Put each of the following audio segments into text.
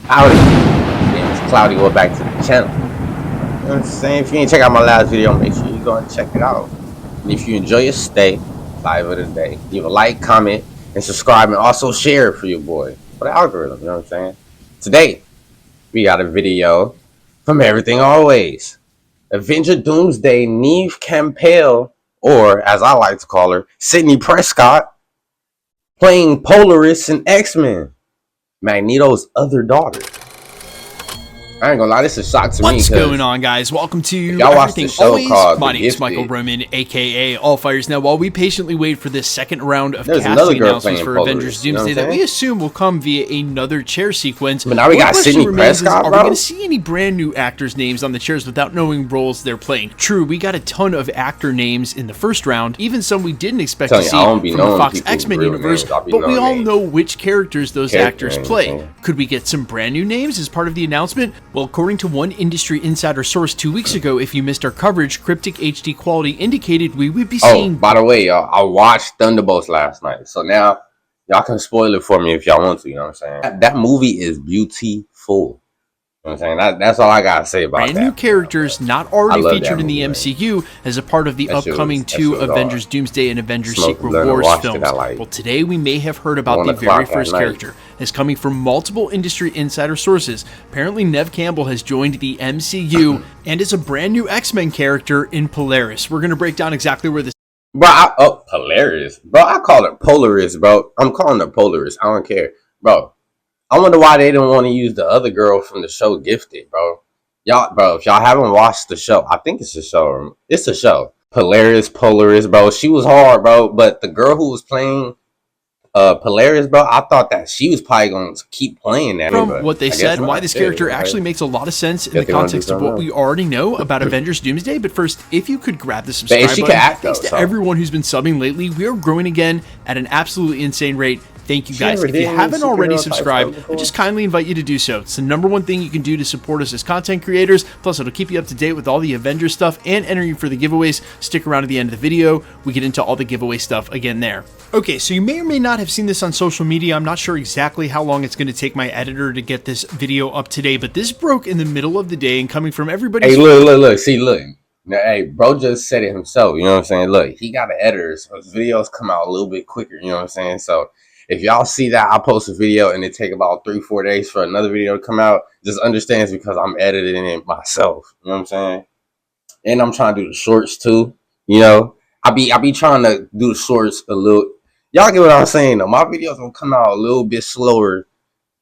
Howdy, it's Cloudy. Go back to the channel. You know what I'm saying? If you ain't check out my last video, make sure you go and check it out. And if you enjoy your stay, live of the day, leave a like, comment, and subscribe, and also share it for your boy, for the algorithm. You know what I'm saying? Today, we got a video from Everything Always. Avenger Doomsday Neve Campbell, or as I like to call her, Sydney Prescott, playing Polaris in X-Men, Magneto's other daughter. I ain't gonna lie, this is a shock to me. What's going on, guys? Welcome to Everything Always. My name is Michael Roman, aka All Fires. Now, while we patiently wait for this second round of casting announcements for Avengers Doomsday that we assume will come via another chair sequence, but now we got Sydney Prescott, are we going to see any brand new actors' names on the chairs without knowing roles they're playing? True, we got a ton of actor names in the first round, even some we didn't expect to see from the Fox X-Men universe, but we all know which characters those actors play. Could we get some brand new names as part of the announcement? Well, according to one industry insider source 2 weeks ago, if you missed our coverage, Cryptic HD Quality indicated we would be seeing... Oh, by the way, y'all, I watched Thunderbolts last night, so now y'all can spoil it for me if y'all want to, you know what I'm saying? That movie is beautiful. You know what I'm saying? That's all I gotta say about that. Brand new characters not already featured in the MCU as a part of the upcoming two Avengers Doomsday and Avengers Secret Wars films. Well, today we may have heard about the very first character. As coming from multiple industry insider sources, apparently Neve Campbell has joined the MCU and is a brand new X-Men character in Polaris. We're going to break down exactly where this... Bro, Polaris. Bro, I call it Polaris, bro. I'm calling it Polaris. I don't care. Bro, I wonder why they didn't want to use the other girl from the show Gifted, bro. Bro, if y'all haven't watched the show, I think it's a show. It's a show. Polaris, bro. She was hard, bro. But the girl who was playing Polaris, bro, I thought that she was probably going to keep playing that. From what they said and why this character actually makes a lot of sense in the context of what we already know about Avengers Doomsday. But first, if you could grab the subscribe button, thanks to everyone who's been subbing lately. We are growing again at an absolutely insane rate. Thank you guys. If you haven't already subscribed, I just kindly invite you to do so. It's the #1 thing you can do to support us as content creators. Plus, it'll keep you up to date with all the Avengers stuff and enter you for the giveaways. Stick around to the end of the video. We get into all the giveaway stuff again there. Okay, so you may or may not have seen this on social media. I'm not sure exactly how long it's going to take my editor to get this video up today, but this broke in the middle of the day and coming from everybody. Hey, look. See, look. Now, hey, bro just said it himself. You know what I'm saying? Look, he got an editor, so his videos come out a little bit quicker. You know what I'm saying? So if y'all see that I post a video and it take about 3-4 days for another video to come out, just understand it's because I'm editing it myself. You know what I'm saying? And I'm trying to do the shorts too. You know, I be trying to do the shorts a little. Y'all get what I'm saying though. My videos gonna come out a little bit slower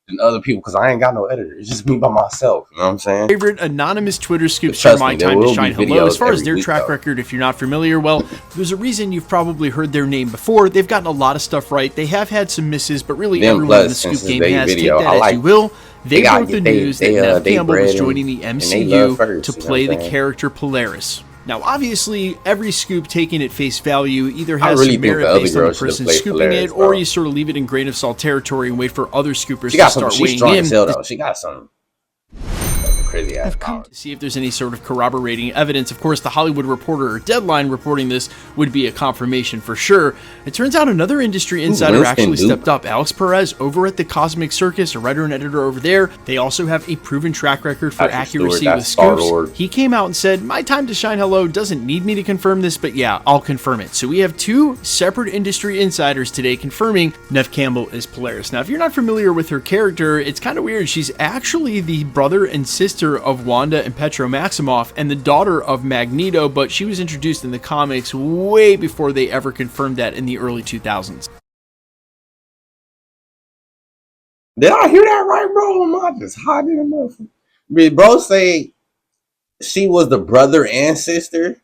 than other people because I ain't got no editor. It's just me by myself. You know what I'm saying? Favorite anonymous Twitter scoops share my time to shine hello. As far as their track record, if you're not familiar, well, there's a reason you've probably heard their name before. They've gotten a lot of stuff right. They have had some misses, but really everyone in the scoop game has. Take that as you will. They broke the news that Neve Campbell was joining the MCU to play the character Polaris. Now, obviously, every scoop taken at face value either has some merit based on the person scooping it, or you sort of leave it in grain of salt territory and wait for other scoopers to start weighing in. She got some crazy ass power. To see if there's any sort of corroborating evidence. Of course, the Hollywood Reporter or Deadline reporting this would be a confirmation for sure. It turns out another industry insider actually stepped up. Alex Perez over at the Cosmic Circus, a writer and editor over there. They also have a proven track record for accuracy with scoops. He came out and said, "My time to shine hello doesn't need me to confirm this, but yeah, I'll confirm it." So we have two separate industry insiders today confirming Neve Campbell is Polaris. Now, if you're not familiar with her character, it's kind of weird. She's actually the brother and sister of Wanda and Petro Maximoff and the daughter of Magneto, but she was introduced in the comics way before they ever confirmed that in the early 2000s. Did I hear that right, bro? Am I just hot in the motherfucker? Did bro say she was the brother and sister?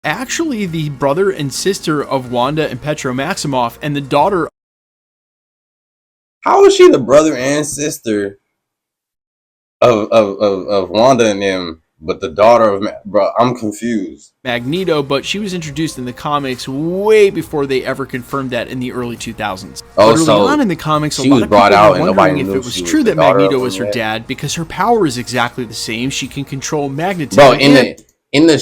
Actually, the brother and sister of Wanda and Petro Maximoff and the daughter. How is she the brother and sister of Wanda and them, but the daughter of bro? I'm confused. Magneto, but she was introduced in the comics way before they ever confirmed that in the early 2000s. Oh, but early so on in the comics, a she lot was of brought people out were and wondering nobody if knew it was she true was that the daughter Magneto of was her them. dad because her power is exactly the same. She can control magnetism. Bro, in the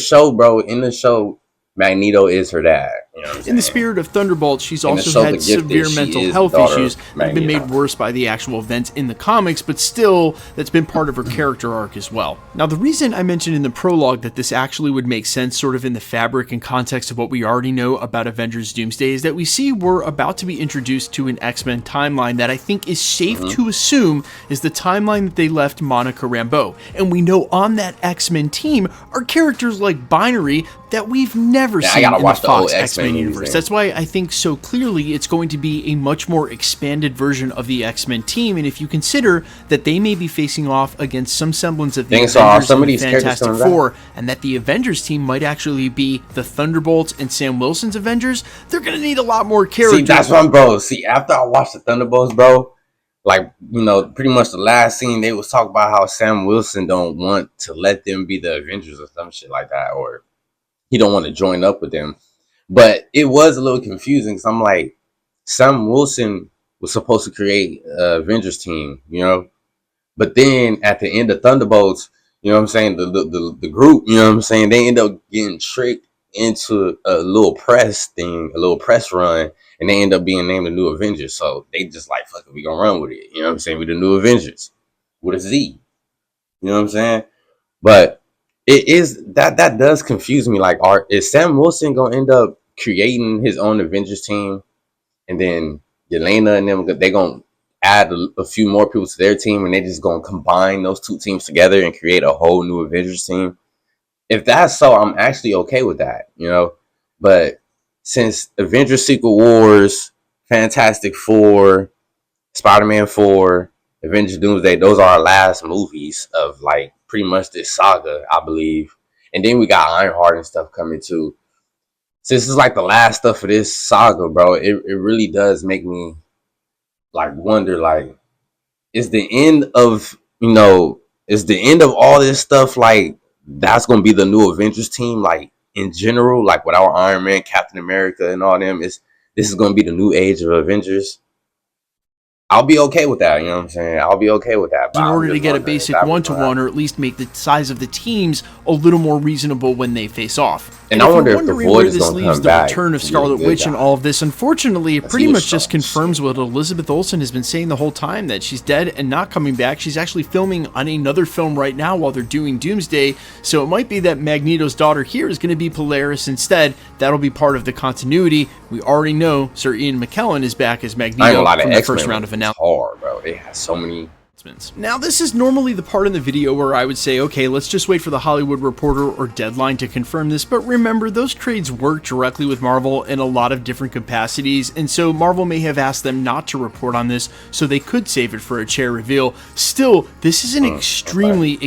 show, Magneto is her dad. You know You know what I'm In the saying? spirit of Thunderbolts, she's And to also show the had gift that severe she mental is the health daughter issues of that have been made Magneto. worse by the actual events in the comics, but still, that's been part of her character arc as well. Now, the reason I mentioned in the prologue that this actually would make sense sort of in the fabric and context of what we already know about Avengers Doomsday is that we see we're about to be introduced to an X-Men timeline that I think is safe to assume is the timeline that they left Monica Rambeau. And we know on that X-Men team are characters like Binary that we've never seen in the Fox X-Men universe. That's why I think so clearly it's going to be a much more expanded version of the X-Men team. And if you consider that they may be facing off against some semblance of the Avengers and the Fantastic Four, and that the Avengers team might actually be the Thunderbolts and Sam Wilson's Avengers, they're going to need a lot more characters. See, that's one, bro. See, after I watched the Thunderbolts, bro, like, you know, pretty much the last scene, they was talking about how Sam Wilson don't want to let them be the Avengers or some shit like that, or he don't want to join up with them. But it was a little confusing because I'm like, Sam Wilson was supposed to create an Avengers team, you know? But then at the end of Thunderbolts, you know what I'm saying, the group, you know what I'm saying, they end up getting tricked into a little press thing, a little press run, and they end up being named the new Avengers. So they just like, fuck it, we gonna run with it. You know what I'm saying? We the new Avengers with a Z. You know what I'm saying? But it is that does confuse me. Like, is Sam Wilson gonna end up creating his own Avengers team, and then Yelena and them they gonna add a few more people to their team, and they just gonna combine those two teams together and create a whole new Avengers team? If that's so, I'm actually okay with that, you know. But since Avengers Secret Wars, Fantastic Four, Spider-Man 4, Avengers Doomsday, those are our last movies of like pretty much this saga, I believe. And then we got Ironheart and stuff coming too. So this is like the last stuff of this saga, bro. It really does make me like wonder, like, is the end of, you know, is the end of all this stuff, like, that's gonna be the new Avengers team, like, in general, like without Iron Man, Captain America, and all them, is this is gonna be the new age of Avengers? I'll be okay with that, you know what I'm saying? I'll be okay with that. In order to get a basic one-to-one, or at least make the size of the teams a little more reasonable when they face off. And I wonder if the Void is going to come back. The return of Scarlet Witch and all of this, unfortunately, it pretty much just confirms what Elizabeth Olsen has been saying the whole time, that she's dead and not coming back. She's actually filming on another film right now while they're doing Doomsday, so it might be that Magneto's daughter here is going to be Polaris instead. That'll be part of the continuity. We already know Sir Ian McKellen is back as Magneto from the first round of announcements. Hard, bro. They have so many. Now, this is normally the part in the video where I would say, okay, let's just wait for the Hollywood Reporter or Deadline to confirm this, but remember, those trades work directly with Marvel in a lot of different capacities, and so Marvel may have asked them not to report on this, so they could save it for a chair reveal. Still, this is an extremely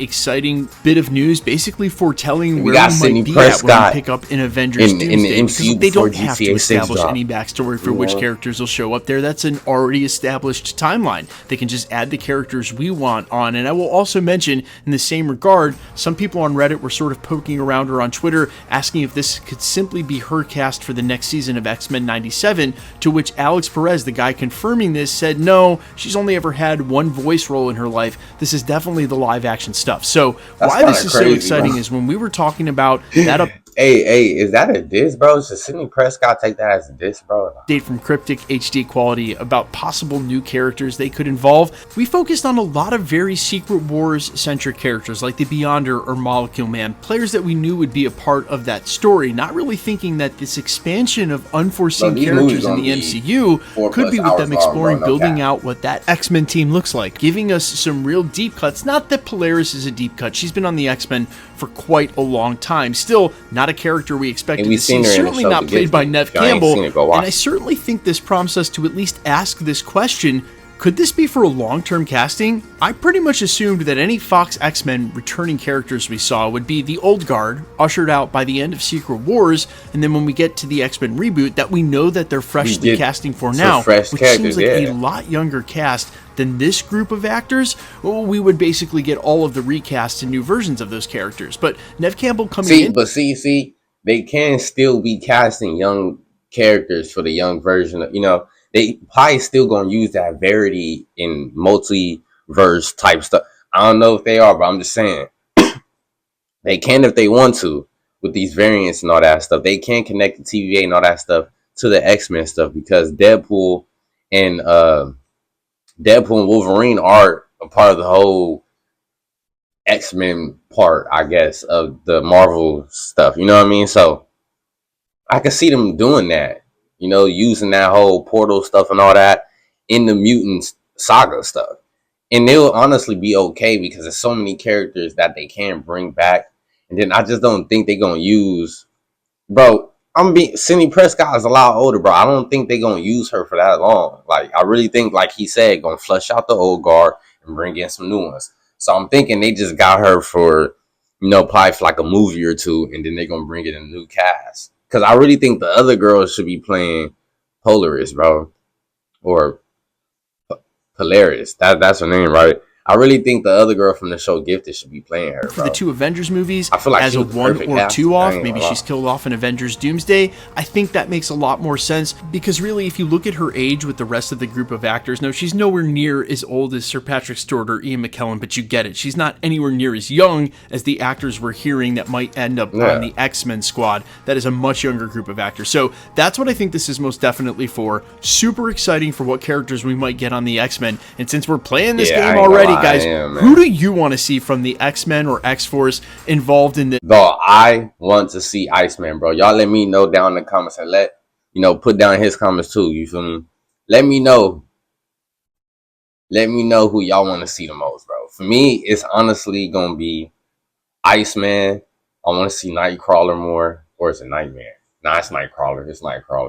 exciting bit of news, basically foretelling where we might be at when we pick up in Avengers Doomsday, because they don't have to establish any backstory for which characters will show up there. That's an already established timeline. They can just add the characters we want on. And I will also mention, in the same regard, some people on Reddit were sort of poking around her on Twitter, asking if this could simply be her cast for the next season of X-Men 97, to which Alex Perez, the guy confirming this, said no, she's only ever had one voice role in her life. This is definitely the live action stuff. So why this is so exciting is when we were talking about that Hey, is that a diss, bro? Should Sidney Prescott take that as a diss, bro? Update from Cryptic HD Quality about possible new characters they could involve. We focused on a lot of very Secret Wars-centric characters like the Beyonder or Molecule Man, players that we knew would be a part of that story, not really thinking that this expansion of unforeseen characters in the MCU could be with them exploring, building out what that X-Men team looks like, giving us some real deep cuts. Not that Polaris is a deep cut, she's been on the X-Men for quite a long time. Still, not a character we expected to see, certainly not played by Neve Campbell, and I certainly think this prompts us to at least ask this question: could this be for a long-term casting? I pretty much assumed that any Fox X-Men returning characters we saw would be the old guard, ushered out by the end of Secret Wars, and then when we get to the X-Men reboot, that we know that they're freshly casting for now, which seems like a lot younger cast than this group of actors. We would basically get all of the recasts and new versions of those characters. But Neve Campbell coming in... But see, they can still be casting young characters for the young version of, you know, they probably still gonna use that Verity in multiverse type stuff. I don't know if they are, but I'm just saying they can if they want to. with these variants and all that stuff. They can connect the TVA and all that stuff to the X-Men stuff because and Deadpool and Wolverine are a part of the whole X-Men part, I guess, of the Marvel stuff. You know what I mean? So I can see them doing that, using that whole portal stuff and all that in the Mutants saga stuff. And they'll honestly be okay because there's so many characters that they can bring back. And then I just don't think they're going to use, bro. Cindy Prescott is a lot older, bro. I don't think they're going to use her for that long. Like, I really think, like he said, going to flush out the old guard and bring in some new ones. So I'm thinking they just got her for, probably for like a movie or two, and then they're going to bring in a new cast. Because I really think the other girls should be playing Polaris, bro. Or Polaris. That's her name, right? I really think the other girl from the show Gifted should be playing her, for bro. the two Avengers movies, I feel like as a one or two off. Maybe she's killed off in Avengers Doomsday. I think that makes a lot more sense because really, if you look at her age with the rest of the group of actors, no, she's nowhere near as old as Sir Patrick Stewart or Ian McKellen, but you get it. She's not anywhere near as young as the actors we're hearing that might end up on the X-Men squad. That is a much younger group of actors. So that's what I think this is most definitely for. Super exciting for what characters we might get on the X-Men. And since we're playing this game already, guys, who do you want to see from the X-Men or X-Force involved in this? Bro, I want to see Iceman, bro. Y'all let me know down in the comments and put down his comments too. You feel me? Let me know. Let me know who y'all want to see the most, bro. For me, it's honestly going to be Iceman. I want to see Nightcrawler more. Or is it Nightmare? Nah, it's Nightcrawler. It's Nightcrawler.